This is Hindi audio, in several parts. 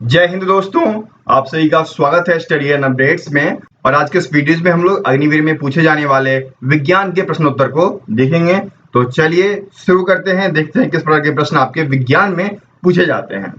जय हिंद दोस्तों, आप सभी का स्वागत है स्टडी एंड अपडेट्स में। और आज के इस वीडियोस में हम लोग अग्निवीर में पूछे जाने वाले विज्ञान के प्रश्नोत्तर को देखेंगे। तो चलिए शुरू करते हैं, देखते हैं किस प्रकार के प्रश्न आपके विज्ञान में पूछे जाते हैं।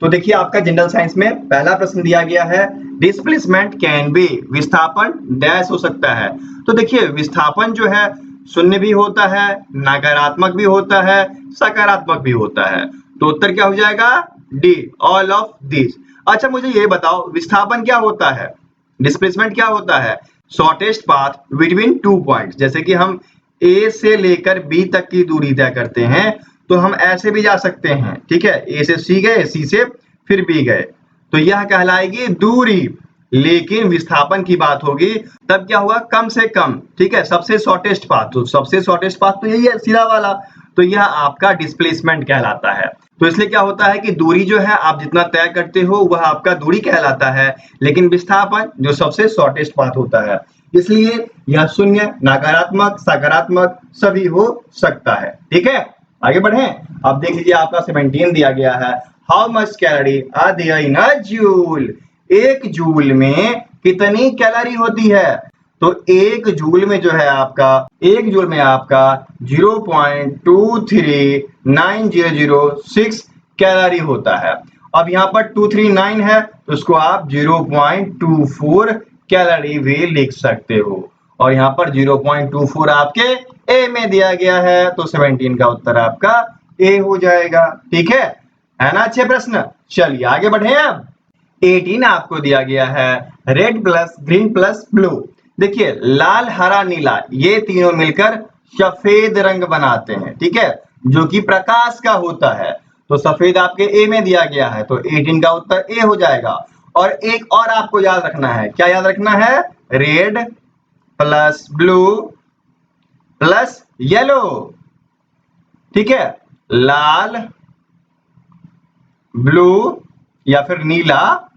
तो देखिए, आपका जनरल साइंस में पहला प्रश्न दिया गया है, डिस्प्लेसमेंट कैन बी, विस्थापन डैश हो सकता है। तो देखिए, विस्थापन जो है शून्य भी होता है, नकारात्मक भी होता है, सकारात्मक भी होता है। तो उत्तर क्या हो जाएगा? D, all of this. अच्छा, मुझे ये बताओ, विस्थापन क्या होता है, डिस्प्लेसमेंट क्या होता है? Shortest path between two points. जैसे कि हम ए से लेकर बी तक की दूरी तय करते हैं, तो हम ऐसे भी जा सकते हैं, ठीक है। ए से सी गए, सी से फिर बी गए, तो यह कहलाएगी दूरी। लेकिन विस्थापन की बात होगी तब क्या हुआ? कम से कम, ठीक है, सबसे शॉर्टेस्ट पाथ। तो सबसे शॉर्टेस्ट पाथ तो यही है, सीधा वाला। तो यह आपका डिस्प्लेसमेंट कहलाता है। तो इसलिए क्या होता है कि दूरी जो है आप जितना तय करते हो वह आपका दूरी कहलाता है, लेकिन विस्थापन जो सबसे शॉर्टेस्ट पाथ होता है, इसलिए यह शून्य, नकारात्मक, सकारात्मक सभी हो सकता है। ठीक है, आगे बढ़े। अब देख लीजिए, आपका 17 दिया गया है, how much calorie are there in a joule. एक जूल में कितनी कैलोरी होती है? तो एक जूल में जो है आपका, एक जूल में आपका 0.23906 कैलोरी होता है। अब यहाँ पर 239 है, तो उसको आप 0.24 कैलोरी भी लिख सकते हो। और यहाँ पर 0.24 आपके ए में दिया गया है, तो 17 का उत्तर आपका ए हो जाएगा। ठीक है ना? अच्छे प्रश्न। चलिए आगे बढ़े। अब 18 आपको दिया गया है, red plus green plus blue. देखिए, लाल, हरा, नीला, ये तीनों मिलकर सफेद रंग बनाते हैं, ठीक है, जो कि प्रकाश का होता है। तो सफेद आपके ए में दिया गया है, तो 18 का उत्तर ए हो जाएगा। और एक और आपको याद रखना है, क्या याद रखना है? Red plus blue plus yellow, ठीक है। लाल, ब्लू या फिर नीला,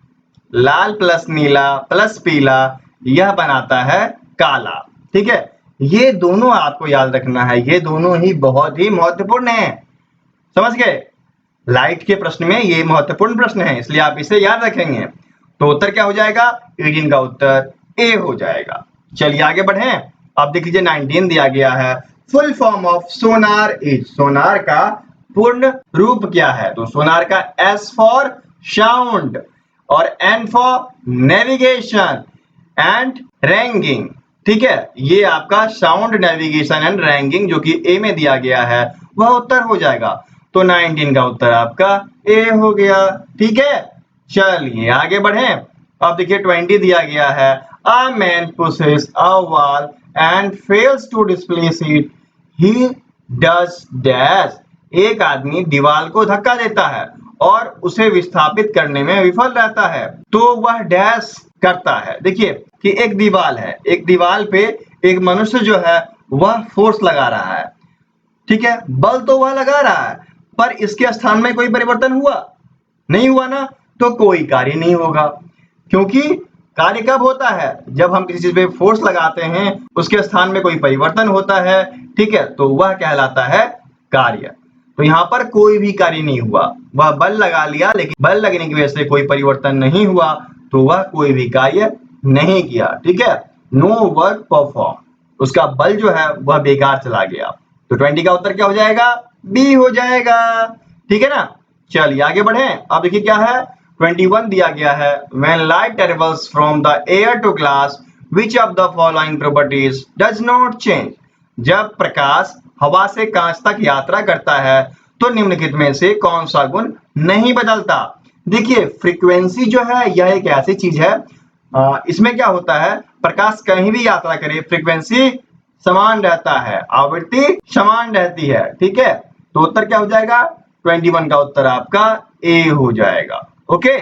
लाल प्लस नीला प्लस पीला, यह बनाता है काला। ठीक है, ये दोनों आपको याद रखना है, ये दोनों ही बहुत ही महत्वपूर्ण है। समझ गए? लाइट के प्रश्न में ये महत्वपूर्ण प्रश्न है, इसलिए आप इसे याद रखेंगे। तो उत्तर क्या हो जाएगा? 18 का उत्तर ए हो जाएगा। चलिए आगे बढ़े। अब देख लीजिए, 19 दिया गया है, full form of sonar is. Sonar का पूर्ण रूप क्या है? तो सोनार का एस फॉर साउंड और N for navigation and ranging. ठीक है, ये आपका साउंड, नेविगेशन एंड रैंगिंग जो कि ए में दिया गया है, वह उत्तर हो जाएगा। तो 19 का उत्तर आपका ए हो गया। ठीक है, चलिए आगे बढ़े। अब देखिए, 20 दिया गया है, a man pushes a wall and fails to displace it, he does dash. एक आदमी दीवार को धक्का देता है और उसे विस्थापित करने में विफल रहता है, तो वह डैश करता है। देखिए कि एक दीवार है, एक दीवार पे एक मनुष्य जो है वह फोर्स लगा रहा है, ठीक है, बल तो वह लगा रहा है, पर इसके स्थान में कोई परिवर्तन हुआ? नहीं हुआ ना, तो कोई कार्य नहीं होगा। क्योंकि कार्य कब होता है? जब हम किसी चीज पे फोर्स लगाते हैं, उसके स्थान में कोई परिवर्तन होता है, ठीक है, तो वह कहलाता है कार्य। तो यहाँ पर कोई भी कार्य नहीं हुआ, वह बल लगा लिया, लेकिन बल लगने की वजह से कोई परिवर्तन नहीं हुआ, तो वह कोई भी कार्य नहीं किया। ठीक है, नो वर्क परफॉर्म, उसका बल जो है वह बेकार चला गया। तो 20 का उत्तर क्या हो जाएगा? बी हो जाएगा। ठीक है ना? चलिए आगे बढ़े। अब देखिए क्या है, 21 दिया गया है, when light travels from the air to glass, which of the following properties does not change? जब प्रकाश हवा से कांच तक यात्रा करता है, तो निम्नलिखित में से कौन सा गुण नहीं बदलता? देखिए, फ्रीक्वेंसी जो है यह एक ऐसी चीज है, इसमें क्या होता है, प्रकाश कहीं भी यात्रा करे, फ्रीक्वेंसी समान रहता है, आवृत्ति समान रहती है। ठीक है, तो उत्तर क्या हो जाएगा? 21 का उत्तर आपका ए हो जाएगा। ओके,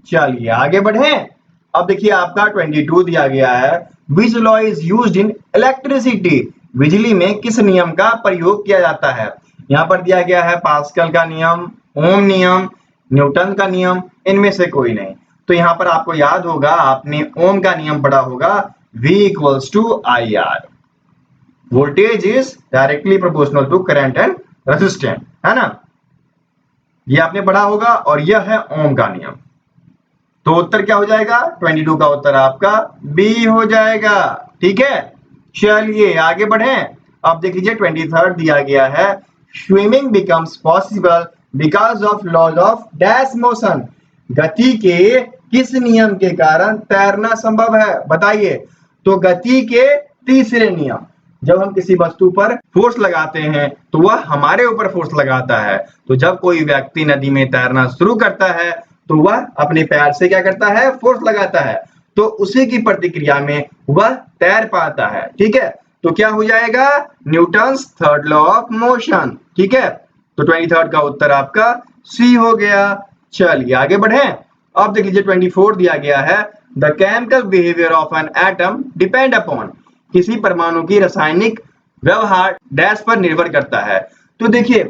चलिए आगे बढ़े। अब देखिए, आपका 22 दिया गया है, which law is used in electricity. बिजली में किस नियम का प्रयोग किया जाता है? यहाँ पर दिया गया है पास्कल का नियम, ओम नियम, न्यूटन का नियम, इनमें से कोई नहीं। तो यहाँ पर आपको याद होगा, आपने ओम का नियम पढ़ा होगा, V equals to I R, voltage is directly proportional to current and resistance, है ना? ये आपने पढ़ा होगा, और यह है ओम का नियम। तो उत्तर क्या हो जाएगा? 22 का उत्तर आपका बी हो जाएगा। ठीक है, चलिए आगे बढ़े। अब देख लीजिए 23rd दिया गया है, swimming becomes possible because of laws of dash motion. गति के किस नियम के कारण तैरना संभव है, बताइए। तो गति के तीसरे नियम, जब हम किसी वस्तु पर फोर्स लगाते हैं तो वह हमारे ऊपर फोर्स लगाता है। तो जब कोई व्यक्ति नदी में तैरना शुरू करता है तो वह अपने पैर से क्या करता है? फोर्स लगाता है, तो उसी की प्रतिक्रिया में वह तैर पाता है। ठीक है, तो क्या हो जाएगा? Newton's third law of motion. ठीक है, तो 23rd का उत्तर आपका सी हो गया। चलिए आगे बढ़े। अब देख लीजिए 24 दिया गया है, the chemical behaviour of an atom depend upon. किसी परमाणु की रासायनिक व्यवहार डैश पर निर्भर करता है। तो देखिए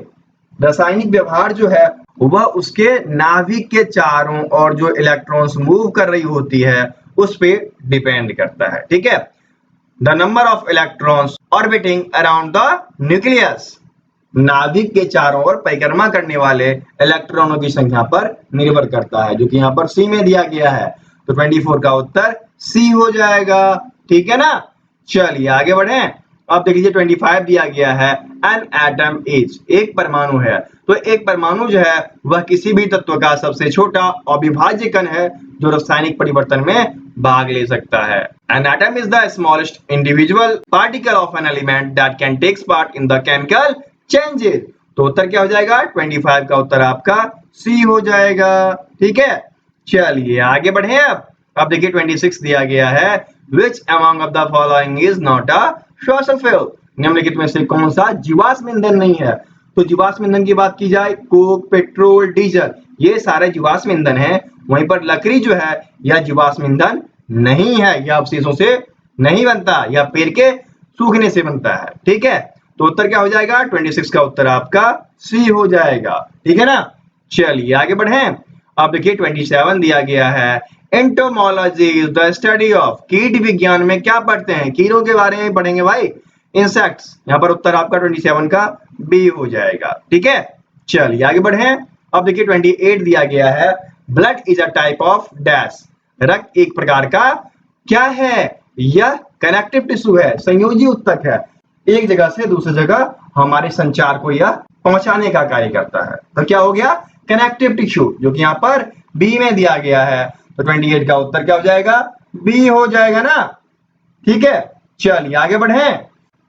रासायनिक व्यवहार जो है वह उसके नाभिक के चारों ओर जो इलेक्ट्रॉन्स मूव कर रही होती है उस पे डिपेंड करता है। ठीक है, the number of electrons orbiting around the nucleus. नाभिक के चारों ओर परिक्रमा करने वाले इलेक्ट्रॉनों की संख्या पर निर्भर करता है, जो कि यहाँ पर सी में दिया गया है। तो 24 का उत्तर सी हो जाएगा। ठीक है ना, चलिए आगे बढ़े। अब देख लीजिए 25 दिया गया है, एन एटम इज, एक परमाणु है। तो एक परमाणु जो है वह किसी भी तत्व का सबसे छोटा अविभाज्य कण है जो रासायनिक परिवर्तन में भाग ले सकता है। An atom is the smallest individual particle of an element that can takes part in the chemical changes. तो उत्तर क्या हो जाएगा? 25 का उत्तर आपका सी हो जाएगा। ठीक है, चलिए आगे बढ़े। अब देखिए 26 दिया गया है, which among of the following is not a fossil fuel. निम्नलिखित में से कौन सा जीवाश्म ईंधन नहीं है? तो जीवाश्म ईंधन की बात की जाए, कोक, पेट्रोल, डीजल, ये सारे जीवाश्म ईंधन है। वहीं पर लकड़ी जो है यह जीवाश्म ईंधन नहीं है, यह अवशेषों से नहीं बनता, यह पेड़ के सूखने से बनता है। ठीक है, तो उत्तर क्या हो जाएगा? 26 का उत्तर आपका सी हो जाएगा। ठीक है ना, चलिए आगे बढ़े। अब देखिए 27 दिया गया है, entomology is the study of. कीट विज्ञान में क्या पढ़ते हैं? कीड़ों के बारे में पढ़ेंगे भाई, इंसेक्ट्स। यहाँ पर उत्तर आपका 27 का बी हो जाएगा। ठीक है, चलिए आगे बढ़े। अब देखिए 28 दिया गया है, blood is a type of dash. रक्त एक प्रकार का क्या है? यह कनेक्टिव टिश्यू है, संयोजी उत्तक है। एक जगह से दूसरी जगह हमारे संचार को यह पहुंचाने का कार्य करता है। तो क्या हो गया? कनेक्टिव टिश्यू, जो कि यहाँ पर बी में दिया गया है। तो 28 का उत्तर क्या हो जाएगा? बी हो जाएगा ना। ठीक है, चलिए आगे बढ़े।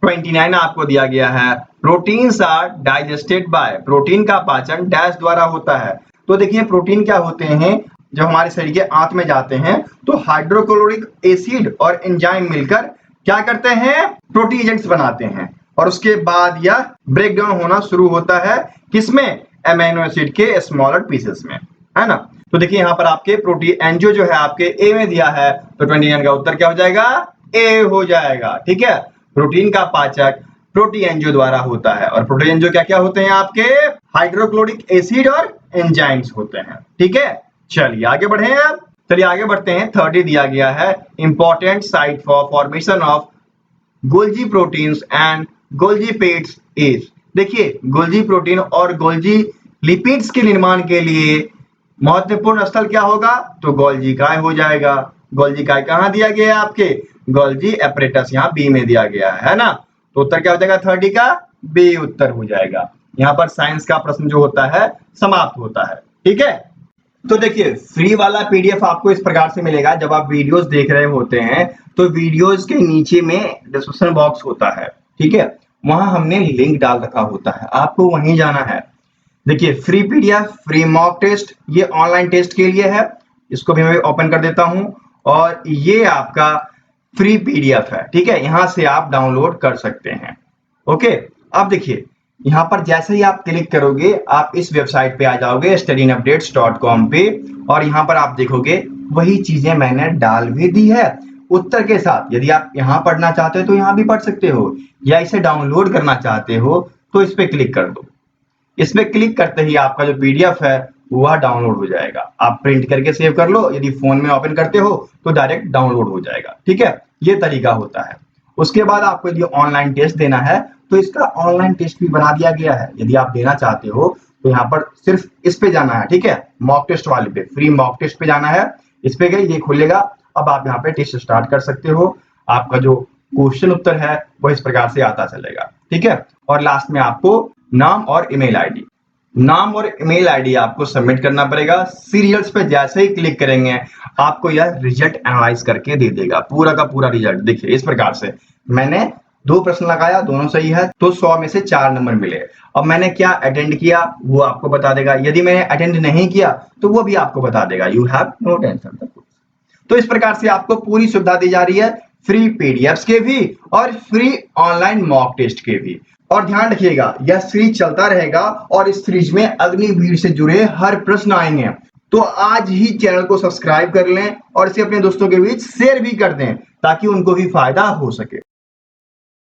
29 आपको दिया गया है, proteins are digested by. Protein का पाचन डैश द्वारा होता है। तो देखिए प्रोटीन क्या होते हैं, जब हमारे शरीर के आंत में जाते हैं तो हाइड्रोक्लोरिक एसिड और एंजाइम मिलकर क्या करते हैं? प्रोटीजेंट्स बनाते हैं, और उसके बाद यह ब्रेक डाउन होना शुरू होता है किसमें? अमीनो एसिड के स्मॉलर पीसेस में, है ना। तो देखिए यहाँ पर आपके प्रोटीन एंजियो जो है आपके ए में दिया है, तो 29 का उत्तर क्या हो जाएगा? ए हो जाएगा। ठीक है, प्रोटीन का पाचक प्रोटीन एंजियो द्वारा होता है, और प्रोटीन एंजियो क्या क्या होते हैं आपके? हाइड्रोक्लोरिक एसिड और एंजाइम्स होते हैं। ठीक है, चलिए आगे बढ़े। अब चलिए आगे बढ़ते हैं। 30 दिया गया है, important site for formation of Golgi proteins and Golgi pads is. देखिए गोल्जी प्रोटीन और गोल्जी लिपिड्स के निर्माण के लिए महत्वपूर्ण स्थल क्या होगा? तो गोल्जी काय हो जाएगा। गोल्जी काय कहाँ दिया गया है आपके? गोल्जी एपरेटस यहाँ बी में दिया गया है ना। तो उत्तर क्या हो जाएगा? 30 का बी उत्तर हो जाएगा। यहाँ पर साइंस का प्रश्न जो होता है समाप्त होता है। ठीक है, तो देखिए फ्री वाला पीडीएफ आपको इस प्रकार से मिलेगा। जब आप वीडियोस देख रहे होते हैं तो वीडियोस के नीचे में डिस्क्रिप्शन बॉक्स होता है, ठीक है, वहां हमने लिंक डाल रखा होता है, आपको वहीं जाना है। देखिए free PDF, free mock test, ये ऑनलाइन टेस्ट के लिए है। इसको भी मैं ओपन कर देता हूं, और ये आपका फ्री पीडीएफ है। ठीक है, यहां से आप डाउनलोड कर सकते हैं। ओके, अब देखिए यहाँ पर जैसे ही आप क्लिक करोगे आप इस वेबसाइट पे आ जाओगे studyinupdates.com पे, और यहाँ पर आप देखोगे वही चीजें मैंने डाल भी दी है उत्तर के साथ। यदि आप यहाँ पढ़ना चाहते हो तो यहाँ भी पढ़ सकते हो, या इसे डाउनलोड करना चाहते हो तो इस पे क्लिक कर दो। इस पे क्लिक करते ही आपका जो पीडीएफ है वह डाउनलोड हो जाएगा। आप प्रिंट करके सेव कर लो, यदि फोन में ओपन करते हो तो डायरेक्ट डाउनलोड हो जाएगा। ठीक है, ये तरीका होता है। उसके बाद आपको यदि ऑनलाइन टेस्ट देना है तो इसका ऑनलाइन टेस्ट भी बना दिया गया है। यदि आप देना चाहते हो तो यहाँ पर सिर्फ इस पे जाना है। ठीक है, मॉक टेस्ट वाले पे, फ्री मॉक टेस्ट पे जाना है। इस पे गए, ये खुलेगा। अब आप यहाँ पे टेस्ट स्टार्ट कर सकते हो। आपका जो क्वेश्चन उत्तर है वो इस प्रकार से आता चलेगा, ठीक है। और लास्ट में आपको नाम और ईमेल आईडी, नाम और ईमेल आईडी आपको सबमिट करना पड़ेगा। सीरियल्स पे जैसे ही क्लिक करेंगे आपको यह रिजल्ट एनालाइज करके दे देगा, पूरा का पूरा रिजल्ट। देखिए इस प्रकार से मैंने 2 प्रश्न लगाया, दोनों सही है, तो 100 में से 4 नंबर मिले। अब मैंने क्या अटेंड किया वो आपको बता देगा, यदि मैंने अटेंड नहीं किया तो वो भी आपको बता देगा। You have no tension. तो इस प्रकार से आपको पूरी सुविधा दी जा रही है, फ्री पीडीएफ्स के भी और फ्री ऑनलाइन मॉक टेस्ट के भी। और ध्यान रखिएगा यह सीरीज चलता रहेगा और इस सीरीज में अग्निवीर से जुड़े हर प्रश्न आएंगे। तो आज ही चैनल को सब्सक्राइब कर लें और इसे अपने दोस्तों के बीच शेयर भी कर दें ताकि उनको भी फायदा हो सके।